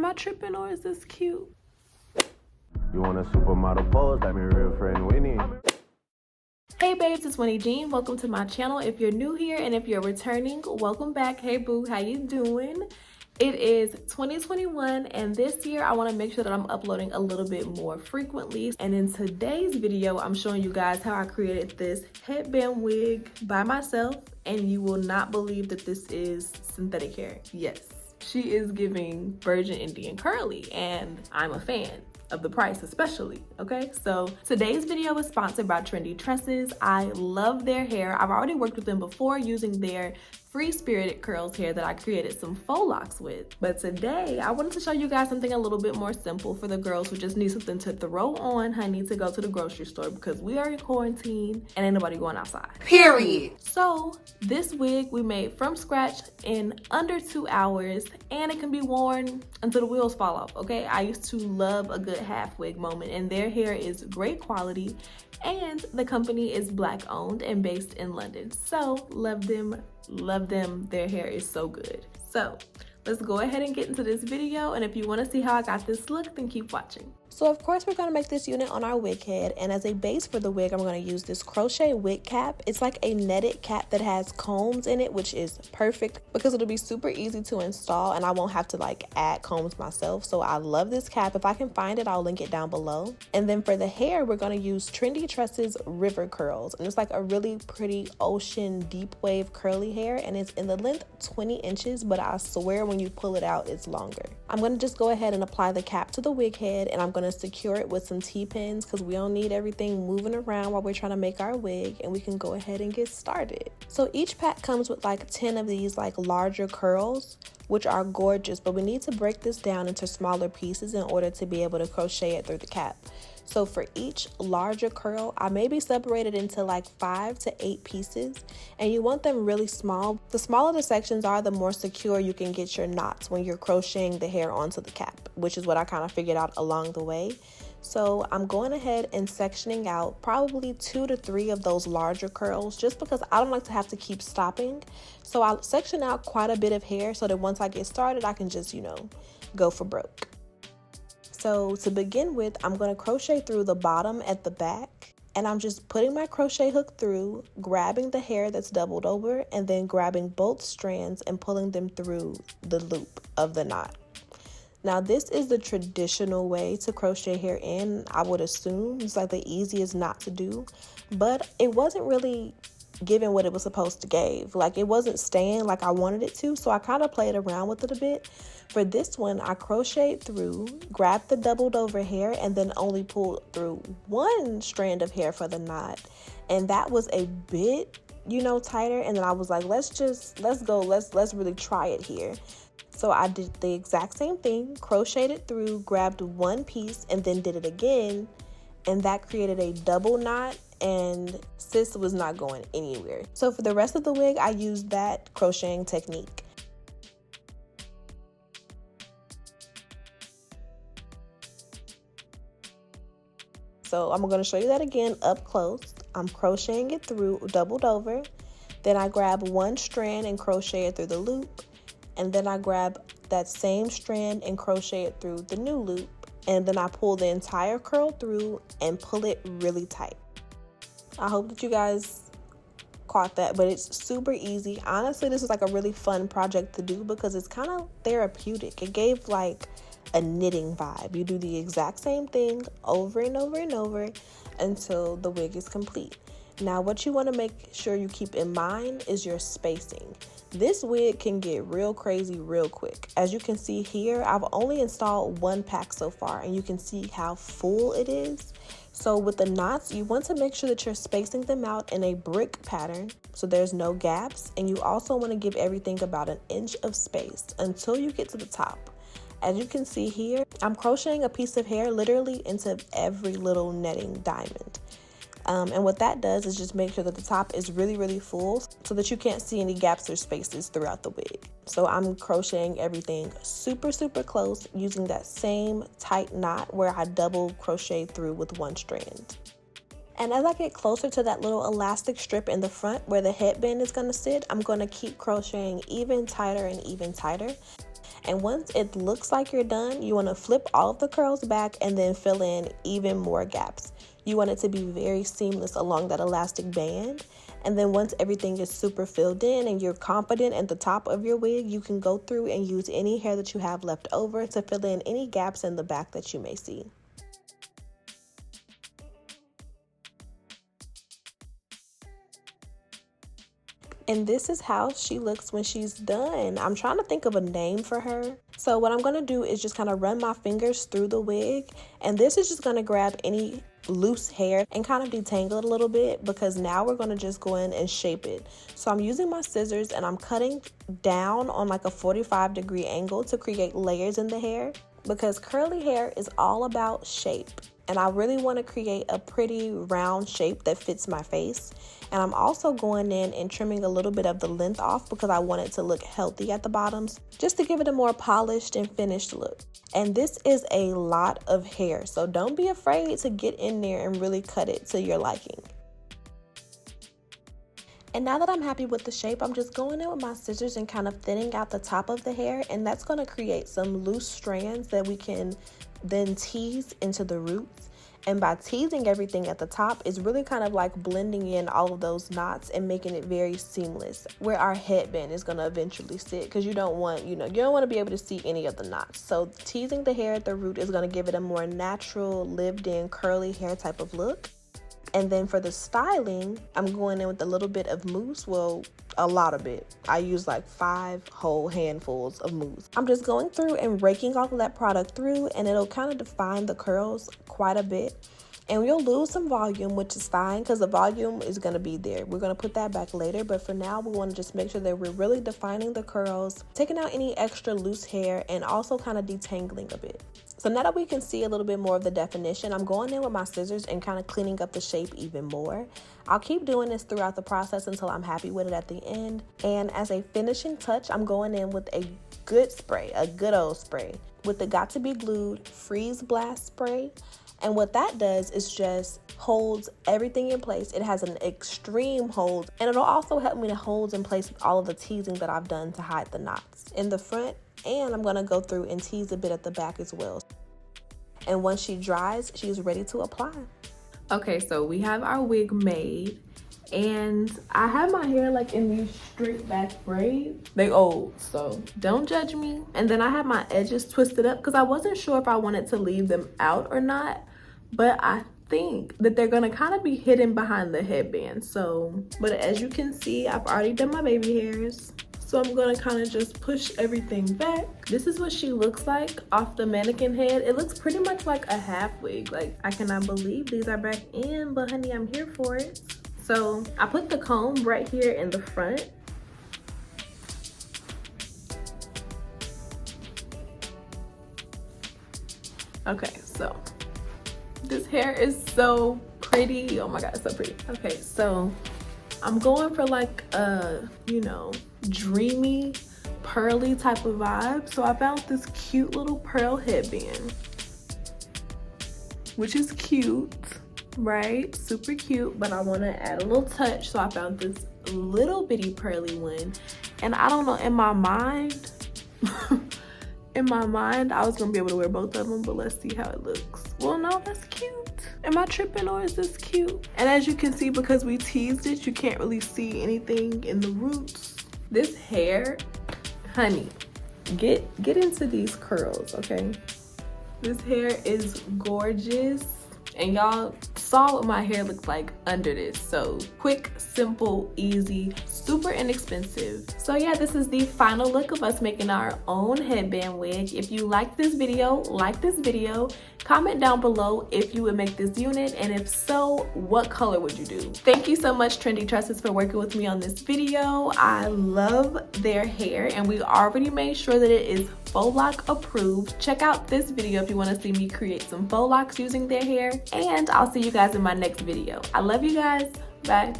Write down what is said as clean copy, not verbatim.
I tripping or is this cute? You want a supermodel pose like my real friend Wynne? Hey babes, it's Winnie Jean. Welcome to my channel. If you're new here and if you're returning, welcome back. Hey boo, how you doing? It is 2021 and this year I want to make sure that I'm uploading a little bit more frequently. And in today's video, I'm showing you guys how I created this headband wig by myself, and you will not believe that this is synthetic hair. Yes, she is giving Virgin Indian curly and I'm a fan of the price especially, okay? So today's video is sponsored by Trendy Tresses. I love their hair. I've already worked with them before using their free-spirited curls hair that I created some faux locks with. But today I wanted to show you guys something a little bit more simple for the girls who just need something to throw on, honey, to go to the grocery store because we are in quarantine and ain't nobody going outside. Period. So this wig we made from scratch in under 2 hours, and it can be worn until the wheels fall off, okay? I used to love a good half wig moment, and their hair is great quality, and the company is Black owned and based in London. So love them, love them. Their hair is so good. So let's go ahead and get into this video, and if you want to see how I got this look, then keep watching. So of course we're going to make this unit on our wig head, and as a base for the wig I'm going to use this Crochet Wig Cap. It's like a netted cap that has combs in it, which is perfect because it'll be super easy to install and I won't have to like add combs myself. So I love this cap. If I can find it, I'll link it down below. And then for the hair, we're going to use Trendy Tresses River Curls, and it's like a really pretty ocean deep wave curly hair, and it's in the length 20 inches, but I swear when you pull it out it's longer. I'm going to just go ahead and apply the cap to the wig head, and I'm going to secure it with some T-pins because we don't need everything moving around while we're trying to make our wig, and we can go ahead and get started. So each pack comes with like 10 of these like larger curls, which are gorgeous, but we need to break this down into smaller pieces in order to be able to crochet it through the cap. So for each larger curl, I maybe separated into like 5 to 8 pieces, and you want them really small. The smaller the sections are, the more secure you can get your knots when you're crocheting the hair onto the cap, which is what I kind of figured out along the way. So I'm going ahead and sectioning out probably 2 to 3 of those larger curls just because I don't like to have to keep stopping. So I'll section out quite a bit of hair so that once I get started, I can just, you know, go for broke. So to begin with, I'm going to crochet through the bottom at the back, and I'm just putting my crochet hook through, grabbing the hair that's doubled over, and then grabbing both strands and pulling them through the loop of the knot. Now this is the traditional way to crochet hair in, I would assume. It's like the easiest knot to do, but it wasn't really giving what it was supposed to give. Like it wasn't staying like I wanted it to, so I kind of played around with it a bit. For this one, I crocheted through, grabbed the doubled over hair, and then only pulled through 1 strand of hair for the knot, and that was a bit, you know, tighter. And then I was like, let's really try it here. So I did the exact same thing, crocheted through, grabbed 1 piece, and then did it again, and that created a double knot, and sis was not going anywhere. So for the rest of the wig, I used that crocheting technique. So I'm going to show you that again up close. I'm crocheting it through, doubled over, then I grab 1 strand and crochet it through the loop, and then I grab that same strand and crochet it through the new loop, and then I pull the entire curl through and pull it really tight. I hope that you guys caught that, but it's super easy. Honestly, this is like a really fun project to do because it's kind of therapeutic. It gave like a knitting vibe. You do the exact same thing over and over and over until the wig is complete. Now what you want to make sure you keep in mind is your spacing. This wig can get real crazy real quick. As you can see here, I've only installed 1 pack so far, and you can see how full it is. So with the knots, you want to make sure that you're spacing them out in a brick pattern so there's no gaps, and you also want to give everything about 1 inch of space until you get to the top. As you can see here, I'm crocheting a piece of hair literally into every little netting diamond. And what that does is just make sure that the top is really, really full so that you can't see any gaps or spaces throughout the wig. So I'm crocheting everything super, super close using that same tight knot where I double crochet through with 1 strand. And as I get closer to that little elastic strip in the front where the headband is going to sit, I'm going to keep crocheting even tighter and even tighter. And once it looks like you're done, you want to flip all of the curls back and then fill in even more gaps. You want it to be very seamless along that elastic band. And then once everything is super filled in and you're confident at the top of your wig, you can go through and use any hair that you have left over to fill in any gaps in the back that you may see. And this is how she looks when she's done. I'm trying to think of a name for her. So what I'm going to do is just kind of run my fingers through the wig. And this is just going to grab any loose hair and kind of detangle it a little bit, because now we're going to just go in and shape it. So I'm using my scissors and I'm cutting down on like a 45-degree angle to create layers in the hair, because curly hair is all about shape. And I really want to create a pretty round shape that fits my face. And I'm also going in and trimming a little bit of the length off because I want it to look healthy at the bottoms, just to give it a more polished and finished look. And this is a lot of hair, so don't be afraid to get in there and really cut it to your liking. And now that I'm happy with the shape, I'm just going in with my scissors and kind of thinning out the top of the hair, and that's going to create some loose strands that we can then tease into the roots. And by teasing everything at the top, it's really kind of like blending in all of those knots and making it very seamless, where our headband is going to eventually sit, because you don't want, you don't want to be able to see any of the knots. So teasing the hair at the root is going to give it a more natural, lived-in, curly hair type of look. And then for the styling, I'm going in with a little bit of mousse. Well, a lot of it. I use like 5 whole handfuls of mousse. I'm just going through and raking all of that product through, and it'll kind of define the curls quite a bit. And you'll lose some volume, which is fine, because the volume is going to be there. We're going to put that back later, but for now, we want to just make sure that we're really defining the curls, taking out any extra loose hair, and also kind of detangling a bit. So now that we can see a little bit more of the definition, I'm going in with my scissors and kind of cleaning up the shape even more. I'll keep doing this throughout the process until I'm happy with it at the end. And as a finishing touch, I'm going in with a good spray, a good old spray, with the Got To Be Glued Freeze Blast spray. And what that does is just holds everything in place. It has an extreme hold, and it'll also help me to hold in place with all of the teasing that I've done to hide the knots in the front. And I'm gonna go through and tease a bit at the back as well. And once she dries, she's ready to apply. Okay, so we have our wig made, and I have my hair like in these straight back braids. They old, so don't judge me. And then I have my edges twisted up because I wasn't sure if I wanted to leave them out or not, but I think that they're gonna kind of be hidden behind the headband. So, but as you can see, I've already done my baby hairs. So I'm gonna kind of just push everything back. This is what she looks like off the mannequin head. It looks pretty much like a half wig. Like, I cannot believe these are back in, but honey, I'm here for it. So I put the comb right here in the front. Okay, so this hair is so pretty. Oh my God, it's so pretty. Okay, so I'm going for like a, dreamy, pearly type of vibe. So I found this cute little pearl headband, which is cute, right? Super cute, but I want to add a little touch. So I found this little bitty pearly one. And I don't know, in my mind, I was gonna be able to wear both of them, but let's see how it looks. Well, no, that's cute. Am I tripping, or is this cute? And as you can see, because we teased it, you can't really see anything in the roots. This hair, honey, get into these curls, okay? This hair is gorgeous, and y'all saw what my hair looked like under this. So quick, simple, easy, super inexpensive. So yeah, this is the final look of us making our own headband wig. If you like this video, comment down below if you would make this unit, and if so, what color would you do? Thank you so much, Trendy Tresses, for working with me on this video. I love their hair, and we already made sure that it is faux lock approved. Check out this video if you want to see me create some faux locks using their hair, and I'll see you guys in my next video. I love you guys. Bye.